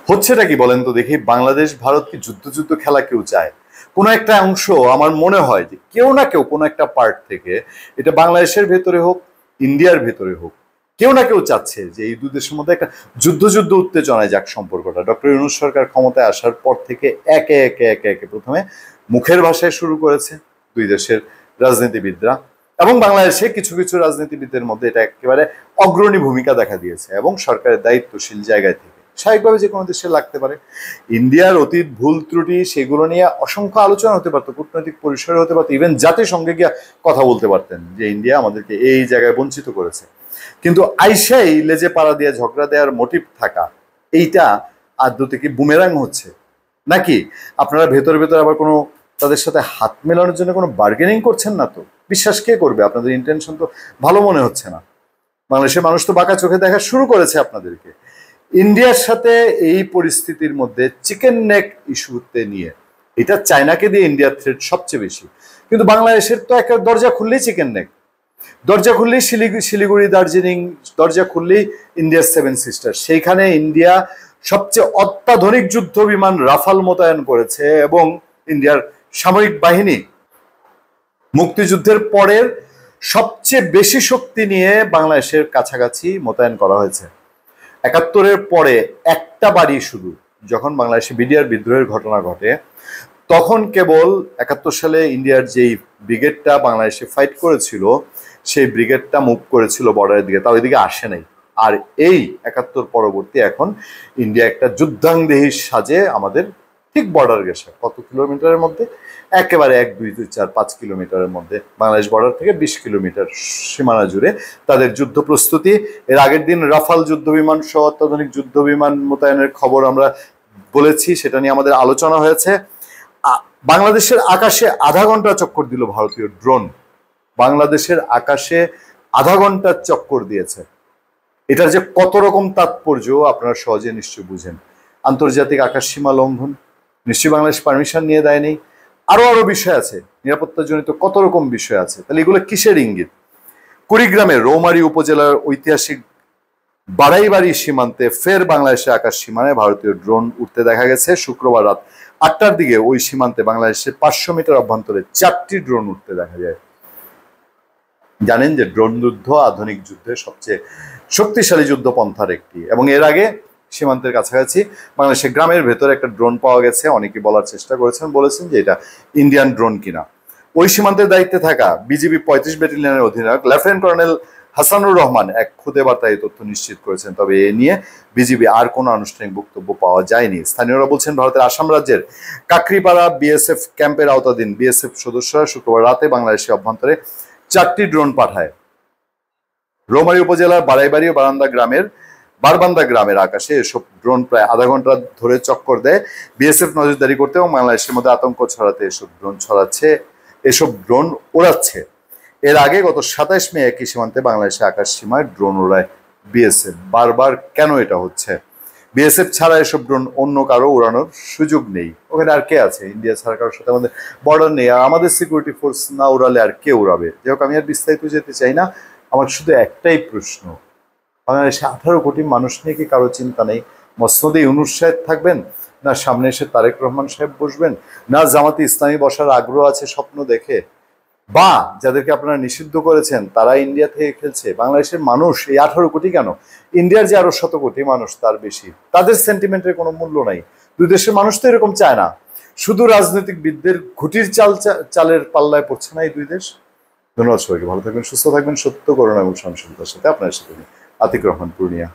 হচ্ছেটা কি বলেন তো দেখি? বাংলাদেশ ভারত কি যুদ্ধ যুদ্ধ খেলা কেউ চায়? কোনো একটা অংশ আমার মনে হয় যে কেউ না কেউ কোনো একটা পার্ট থেকে, এটা বাংলাদেশের ভেতরে হোক, ইন্ডিয়ার ভেতরে হোক, কেউ না কেউ চাচ্ছে যে এই দুই দেশের মধ্যে একটা যুদ্ধ যুদ্ধ উত্তেজনায় যাক সম্পর্কটা। ডক্টর ইউনূস সরকার ক্ষমতায় আসার পর থেকে একে একে একে একে প্রথমে মুখের ভাষায় শুরু করেছে দুই দেশের রাজনীতিবিদরা, এবং বাংলাদেশে কিছু কিছু রাজনীতিবিদদের মধ্যে এটা একেবারে অগ্রণী ভূমিকা দেখা দিয়েছে, এবং সরকারের দায়িত্বশীল জায়গায় থেকে স্বাভাবিকভাবে যে কোনো দেশে লাগতে পারে। ইন্ডিয়ার অতীত ভুল ত্রুটি সেগুলো নিয়ে অসংখ্য আলোচনা হতে পারতো, কূটনৈতিক পরিসরে হতে পারতো, ইভেন জাতিসংঘে গিয়ে কথা বলতে পারতেন যে ইন্ডিয়া আমাদেরকে এই জায়গায় বঞ্চিত করেছে। কিন্তু আইসাই লেজে পাড়া দিয়ে ঝগড়া দেওয়ার মোটিভ থাকা, এইটা আদৌ থেকে বুমেরাং হচ্ছে নাকি আপনারা ভেতরে ভেতরে আবার কোনো তাদের সাথে হাত মেলানোর জন্য কোনো বার্গেনিং করছেন না? তো বিশ্বাস কে করবে? আপনাদের ইন্টেনশন তো ভালো মনে হচ্ছে না। বাংলাদেশের মানুষ তো বাঁকা চোখে দেখা শুরু করেছে আপনাদেরকে। ইন্ডিয়ার সাথে এই পরিস্থিতির মধ্যে চিকেন নেক ইস্যুতে নিয়ে, এটা চায়নাকে দিয়ে ইন্ডিয়ার থ্রেট সবচেয়ে বেশি, কিন্তু বাংলাদেশের তো একটা দরজা খুললেই চিকেন নেক, দরজা খুললেই শিলিগুড়ি দার্জিলিং, দরজা খুললেই ইন্ডিয়ার সেভেন সিস্টার। সেইখানে ইন্ডিয়া সবচেয়ে অত্যাধুনিক যুদ্ধ বিমান রাফাল মোতায়েন করেছে, এবং ইন্ডিয়ার সামরিক বাহিনী মুক্তিযুদ্ধের পরের সবচেয়ে বেশি শক্তি নিয়ে বাংলাদেশের কাছাকাছি মোতায়েন করা হয়েছে। ৭১-এর পরে একটা বাড়ি শুধু, যখন বাংলাদেশে বিডিআর বিদ্রোহের ঘটনা ঘটে, তখন কেবল ৭১ সালে ইন্ডিয়ার যেই ব্রিগেডটা বাংলাদেশে ফাইট করেছিল, সেই ব্রিগেডটা মুভ করেছিল বর্ডারের দিকে, তার ওইদিকে আসে নাই। আর এই ৭১ পরবর্তী এখন ইন্ডিয়া একটা যুদ্ধাংদেহী সাজে আমাদের ঠিক বর্ডার গেছে কত কিলোমিটারের মধ্যে, একেবারে ১, ২, ৩, ৪, ৫ কিলোমিটারের মধ্যে, বাংলাদেশ বর্ডার থেকে ২০ কিলোমিটার সীমানা জুড়ে তাদের যুদ্ধ প্রস্তুতি। এর আগের দিন রাফাল যুদ্ধ বিমান সহ অত্যাধুনিক যুদ্ধ বিমান মোতায়েনের খবর আমরা বলেছি, সেটা নিয়ে আমাদের আলোচনা হয়েছে। বাংলাদেশের আকাশে আধা ঘন্টা চক্কর দিল ভারতীয় ড্রোন, বাংলাদেশের আকাশে আধা ঘন্টা চক্কর দিয়েছে। এটার যে কত রকম তাৎপর্য আপনারা সহজে নিশ্চয়ই বুঝেন। আন্তর্জাতিক আকাশ সীমা লঙ্ঘন, নিশ্চয়ই বাংলাদেশ পারমিশন নিয়ে দেয়নি, আরো আরো বিষয় আছে, নিরাপত্তাজনিত কত রকম বিষয় আছে। তাহলে এগুলো কিসের ইঙ্গিত? কুড়িগ্রামের রৌমারী উপজেলার ঐতিহাসিক বাড়াইবাড়ি সীমান্তে ফের বাংলাদেশের আকাশ সীমানায় ভারতীয় ড্রোন উঠতে দেখা গেছে। শুক্রবার রাত ৮টার দিকে ওই সীমান্তে বাংলাদেশের ৫০০ মিটার অভ্যন্তরে ৪টি ড্রোন উঠতে দেখা যায়। জানেন যে ড্রোন যুদ্ধ আধুনিক যুদ্ধের সবচেয়ে শক্তিশালী যুদ্ধপন্থার একটি, এবং এর আগে সীমান্তের কাছাকাছি বাংলাদেশের গ্রামের ভেতরে একটা ড্রোন পাওয়া গেছে। অনেকে বলার চেষ্টা করেছেন, বলেছেন যে এটা ইন্ডিয়ান ড্রোন কিনা। ওই সীমান্তের দায়িত্বে থাকা বিজিবি ৩৫ ব্যাটালিয়নের অধিনায়ক লেফটেন্যান্ট কর্নেল হাসানুর রহমান এক খুদে বার্তায় তথ্য নিশ্চিত করেছেন। তবে এ নিয়ে বিজিবি আর কোনো আনুষ্ঠানিক বক্তব্য পাওয়া যায়নি। স্থানীয়রা বলছেন, ভারতের আসাম রাজ্যের কাকরিপাড়া বিএসএফ ক্যাম্পের আওতাধীন বিএসএফ সদস্যরা শুক্রবার রাতে বাংলাদেশের অভ্যন্তরে ৪টি ড্রোন পাঠায়। রৌমারী উপজেলার বাড়াইবাড়ি ও বারবান্দা গ্রামের আকাশে এসব ড্রোন প্রায় আধা ঘন্টা ধরে চক্কর দেয়। বিএসএফ নজরদারি করতে এবং বাংলাদেশের মধ্যে আতঙ্ক ছড়াতে এসব ড্রোন ওড়াচ্ছে। এর আগে গত ২৭ মে একই সীমান্তে বাংলাদেশের আকাশ সীমায় ড্রোন ওড়ায় বিএসএফ। বারবার কেন এটা হচ্ছে? বিএসএফ ছাড়া এসব ড্রোন অন্য কারো উড়ানোর সুযোগ নেই। ওখানে আর কে আছে? ইন্ডিয়া ছাড়া কারোর সাথে আমাদের বর্ডার নেই, আর আমাদের সিকিউরিটি ফোর্স না উড়ালে আর কে উড়াবে? যাই হোক, আমি আর বিস্তারিত যেতে চাই না। আমার শুধু একটাই প্রশ্ন, বাংলাদেশে ১৮ কোটি মানুষ নিয়ে কি কারো চিন্তা নেই? মসনদে ইউনূস সাহেব থাকবেন, না সামনে এসে তারেক রহমান সাহেব বসবেন, না জামাতে ইসলামী বসার আগ্রহ আছে স্বপ্ন দেখে, বা যাদেরকে আপনারা নিষিদ্ধ করেছেন তারা ইন্ডিয়া থেকে খেলছে? বাংলাদেশের মানুষ এই ১৮ কোটি কেন, ইন্ডিয়ার যে আরো ১০০ কোটি মানুষ তার বেশি, তাদের সেন্টিমেন্টের কোনো মূল্য নাই। দুই দেশের মানুষ তো এরকম চায় না। শুধু রাজনৈতিকবিদদের ঘুটির চালের পাল্লায় পড়ছে না এই দুই দেশ। ধন্যবাদ সবাইকে, ভালো থাকবেন, সুস্থ থাকবেন। সত্য, করুণা এবং সহনশীলতার সাথে আপনার সাথে আতিক রহমান, পূর্ণিয়া।